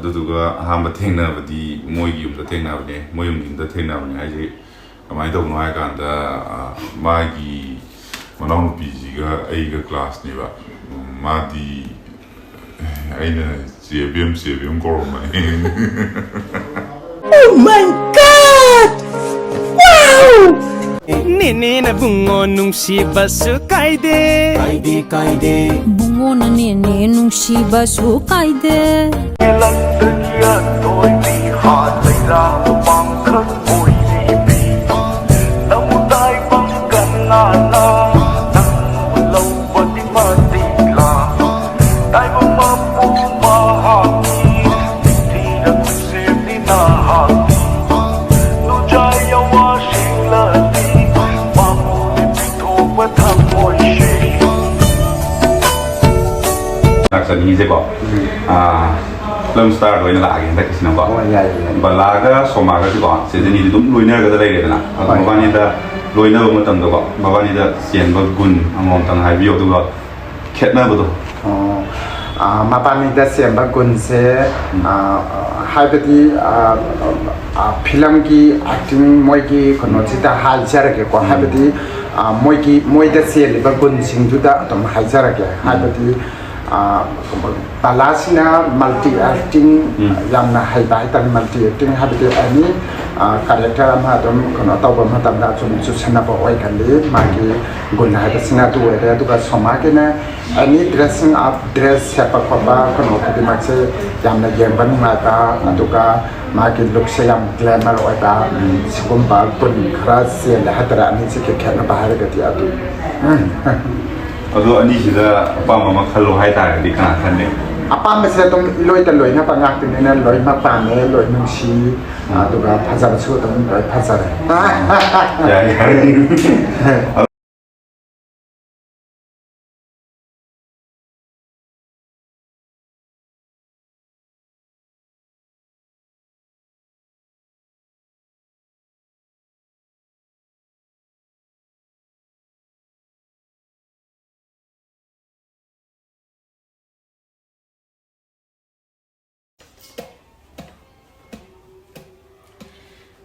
ꯑꯗꯨꯗꯨꯒ ꯑꯍꯥꯟꯕ ꯊꯦꯡꯅꯕꯗꯤ ꯃꯣꯏꯒꯤ ꯌꯨꯝꯗ ꯊꯦꯡꯅꯕꯅꯦ ꯃꯣꯏ ꯌꯨꯝꯗ ꯊꯦꯡꯅꯕꯅꯦ ꯍꯥꯏꯁꯦ ꯀꯃꯥꯏꯅ ꯇꯧꯕꯅꯣ ꯍꯥꯏ ꯀꯥꯟꯗ ꯃꯥꯒꯤ ꯃꯅꯥꯎꯅꯨꯄꯤꯁꯤꯒ ꯑꯩꯒ ꯀ꯭ꯂꯥꯁꯅꯦꯕ ꯃꯥꯗꯤ ꯑꯩꯅ ꯆꯦꯕꯦꯝ ꯀꯧꯔꯝꯕꯅꯦ Oh my God! Wow! Nene bungo nungsibasu kaide kaide bungo na nene nungsibasu kaide Landagia toy di hat leira pangkhat oi di bi namudai pangkan na na nang lo pati mati la dai ma pu ma ha ti da se di na ha nu jai ya wa shin la di ma mu ni pi tho pa tham oi she นักสันนิษฐานบอกเริ่มสตาร์ทโดยนั่นแหละอย่างที่สินะบอกบาลาก็สมัครก็ที่ก่อนเสร็จนี้ดุมลุยเนอร์ก็ได้เลยนะเมื่อวานนี้จะลุยเนอร์มาตั้งตัวก่อนเมื่อวานนี้จะเสียงบกุนงงตั้งไฮวิโอตัวก่อนแค่นั้นบุตรมาปานี้จะเสียงบกุนเสไฮปฏิฟิล์มกี acting มวยกีคนนู้นที่จะไฮเชอร์กี่กว่าไฮปฏิมวยจะเสียงบกุนสิ่งจุดต้องไฮเชอร์กี่ไฮปฏิbalasnya multi acting yang na hai bai tan multi acting habiti ani karakter ma dom kono taw ba ma tam da chum chu chana ba oi kan le ma ki gun hai basina tu ere tu ka soma ke na ani dressing up dress sepa ko ba kono ki ma che yang na yem ban ma ta tu ka ma ki look se yang glamour oi ba sikum ba gun khra se la hadra ani che ke khana ba har ga ti atu เอาตัวอันนี้สิจะป้ามาคันโลให้ตายดีขนาดนั้นเลย apa mesti tong loi ta loi na pangak tin na loi ma pa ne loi nung si tu ka phazar chu tong loi phazar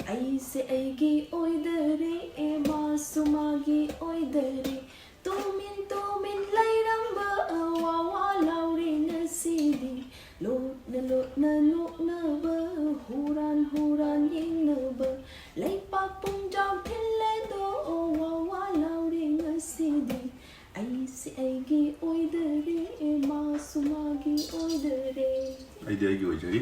ऐसे ऐगी ओइदरे ए मासुमागी ओइदरे तुमिन लैरंबा अवावा लाउरे नसीदी लोटना बा हुरान येंगनबा लैपा पुंजाव थिल्ले दो अवावा लाउरे नसीदी ऐसे ऐगी ओइदरे ए मासुमागी ओइदरे ไอเดียอยู่เฉย